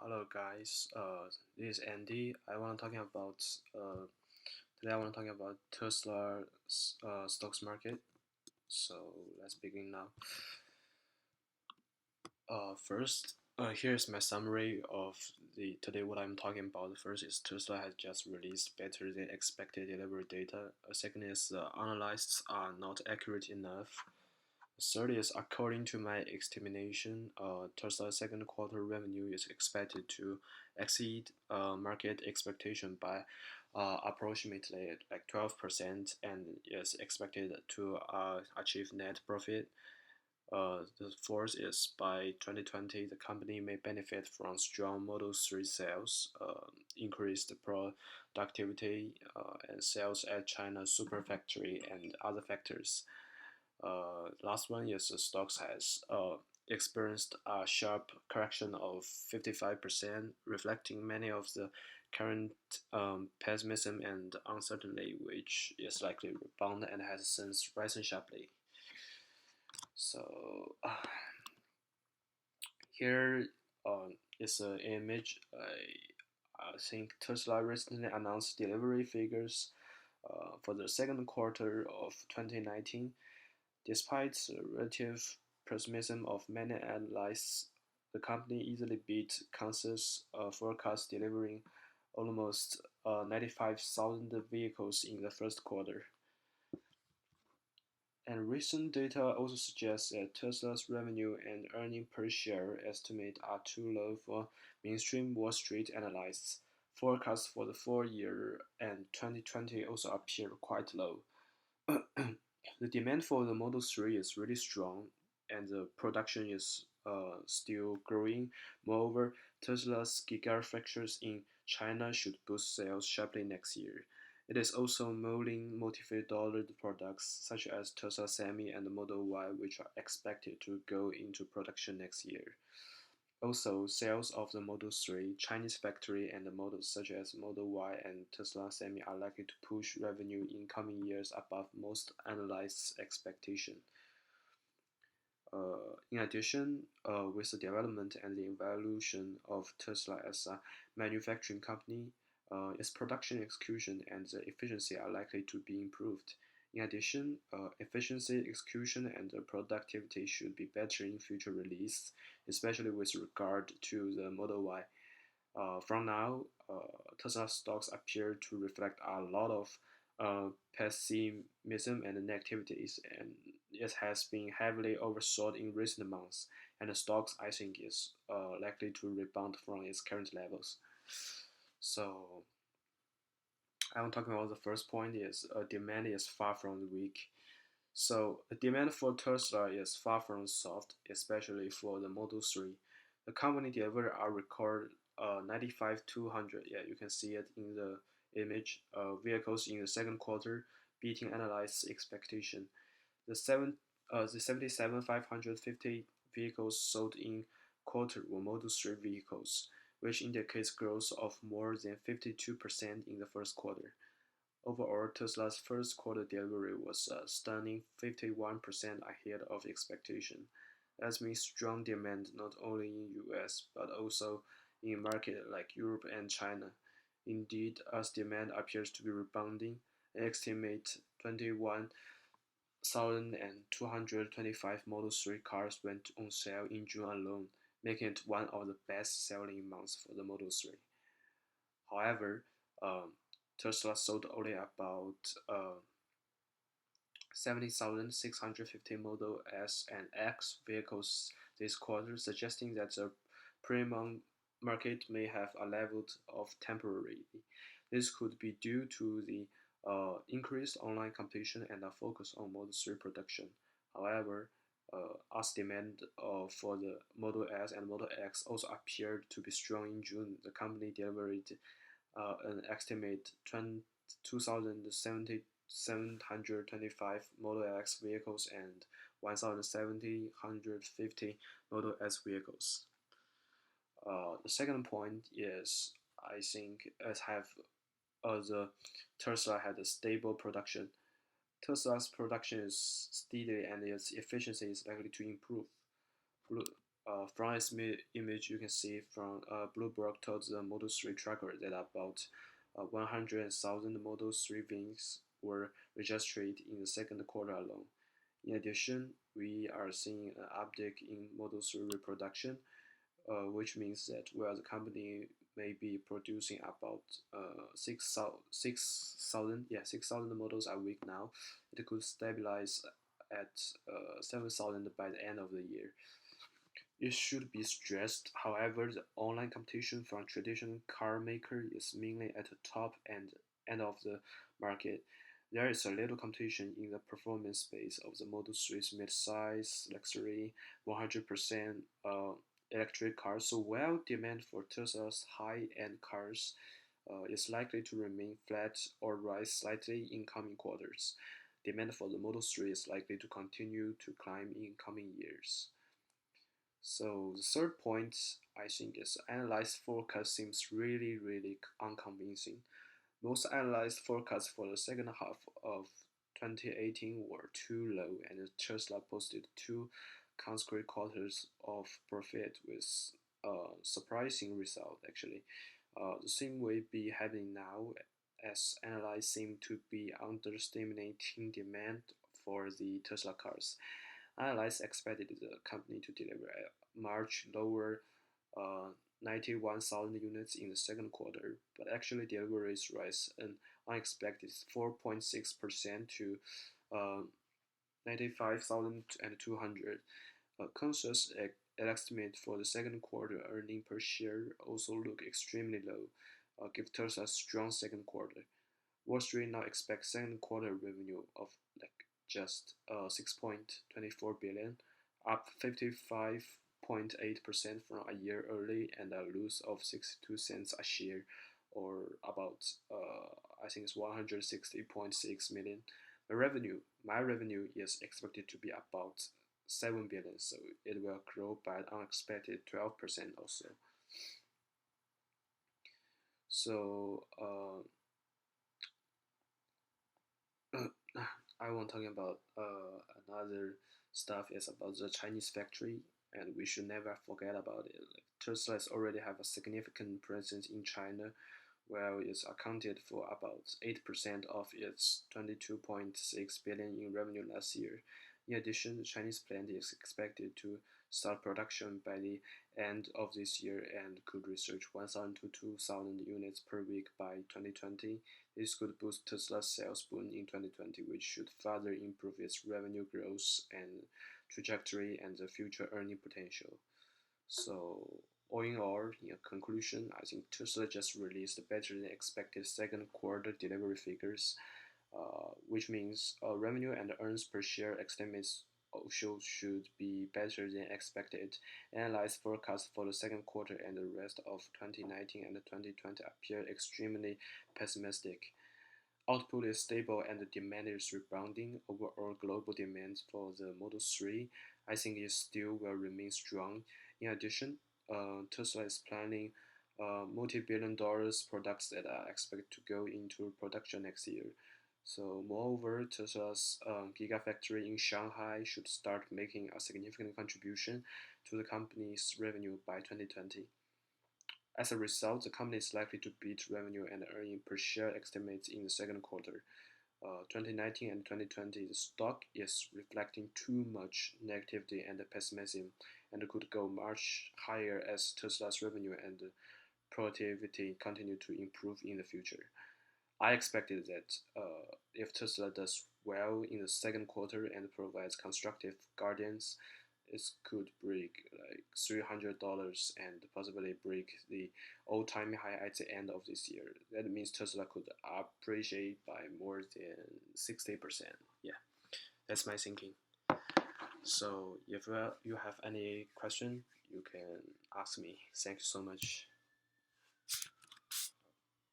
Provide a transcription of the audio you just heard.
Hello guys, this is Andy. I want to talking about today. I want to talk about Tesla's stocks market. So let's begin now. First, here's my summary of the today. What I'm talking about. The first is Tesla has just released better than expected delivery data. Second is analysts are not accurate enough. Third is, according to my estimation, Tesla's second quarter revenue is expected to exceed market expectation by approximately like 12% and is expected to achieve net profit. The fourth is by 2020, the company may benefit from strong Model 3 sales, increased productivity, and sales at China's super factory and other factors. Last one is the stocks has experienced a sharp correction of 55%, reflecting many of the current pessimism and uncertainty, which is likely rebound and has since risen sharply. So here is an image. I think Tesla recently announced delivery figures for the second quarter of 2019. Despite the relative pessimism of many analysts, the company easily beat consensus forecast, delivering almost 95,000 vehicles in the first quarter. And recent data also suggests that Tesla's revenue and earnings per share estimate are too low for mainstream Wall Street analysts. Forecasts for the full year and 2020 also appear quite low. The demand for the Model 3 is really strong and the production is still growing. Moreover, Tesla's Gigafactories in China should boost sales sharply next year. It is also molding multi-dollar products such as Tesla Semi and the Model Y, which are expected to go into production next year. Also, sales of the Model 3 Chinese factory and the models such as Model Y and Tesla Semi are likely to push revenue in coming years above most analysts' expectation. In addition, with the development and the evolution of Tesla as a manufacturing company, its production execution and the efficiency are likely to be improved. In addition, efficiency, execution, and productivity should be better in future release, especially with regard to the Model Y. From now, Tesla stocks appear to reflect a lot of pessimism and negativities, and it has been heavily oversold in recent months. And the stocks, I think, is likely to rebound from its current levels. So I'm talking about the first point is demand is far from weak. So the demand for Tesla is far from soft, especially for the Model 3. The company delivered a record 95,200. Yeah, you can see it in the image. Vehicles in the second quarter, beating analysts' expectation. The 77,550 vehicles sold in quarter were Model 3 vehicles, which indicates growth of more than 52% in the first quarter. Overall, Tesla's first quarter delivery was a stunning 51% ahead of expectation. That means strong demand not only in US but also in markets like Europe and China. Indeed, as demand appears to be rebounding, an estimate 21,225 Model 3 cars went on sale in June alone, making it one of the best-selling months for the Model 3. However, Tesla sold only about 70,650 Model S and X vehicles this quarter, suggesting that the premium market may have leveled off temporarily. This could be due to the increased online competition and a focus on Model 3 production. However, as demand for the Model S and Model X also appeared to be strong in June, the company delivered an estimate 2,725 Model X vehicles and 1,750 Model S vehicles. The second point is I think the Tesla had a stable production. Tesla's production is steady and its efficiency is likely to improve. From this image, you can see from Bloomberg told the Model 3 tracker that about 100,000 Model 3 vehicles were registered in the second quarter alone. In addition, we are seeing an uptick in Model 3 reproduction, which means that while the company may be producing about 6,000 models a week now, it could stabilize at 7,000 by the end of the year. It should be stressed, however, the online competition from traditional car makers is mainly at the top end of the market. There is a little competition in the performance space of the Model 3's mid-size, luxury, 100% electric cars. So while demand for Tesla's high-end cars is likely to remain flat or rise slightly in coming quarters, demand for the Model 3 is likely to continue to climb in coming years. So the third point I think is analyzed forecast seems really unconvincing. Most analyzed forecasts for the second half of 2018 were too low, and Tesla posted two consecutive quarters of profit with a surprising result actually. The same will be happening now as analysts seem to be underestimating demand for the Tesla cars. Analysts expected the company to deliver a much lower 91,000 units in the second quarter, but actually deliveries rise an unexpected 4.6% to 95,200. Consensus estimate for the second quarter earning per share also look extremely low, give Tesla a strong second quarter. Wall Street now expects second quarter revenue of just 6.24 billion, up 55.8% from a year early, and a loss of 62 cents a share, or about I think it's 160.6 million. My revenue is expected to be about 7 billion, so it will grow by an unexpected 12% also. So I want talking about another stuff is about the Chinese factory, and we should never forget about it. Tesla already have a significant presence in China, where it's accounted for about 8% of its 22.6 billion in revenue last year. In addition, the Chinese plant is expected to start production by the end of this year and could reach 1,000 to 2,000 units per week by 2020. This could boost Tesla's sales boom in 2020, which should further improve its revenue growth and trajectory and the future earning potential. So, all in all, in conclusion, I think Tesla just released better than expected second quarter delivery figures, which means revenue and earnings per share estimates also should be better than expected. Analyst forecasts for the second quarter and the rest of 2019 and 2020 appear extremely pessimistic. Output is stable and the demand is rebounding. Overall global demand for the Model 3 I think it still will remain strong. In addition, Tesla is planning multi-billion dollars products that are expected to go into production next year. So moreover, Tesla's Gigafactory in Shanghai should start making a significant contribution to the company's revenue by 2020. As a result, the company is likely to beat revenue and earning per share estimates in the second quarter. 2019 and 2020, the stock is reflecting too much negativity and pessimism and could go much higher as Tesla's revenue and productivity continue to improve in the future. I expected that if Tesla does well in the second quarter and provides constructive guidance, it could break like $300 and possibly break the all-time high at the end of this year. That means Tesla could appreciate by more than 60%. Yeah, that's my thinking. So if you have any question, you can ask me. Thank you so much.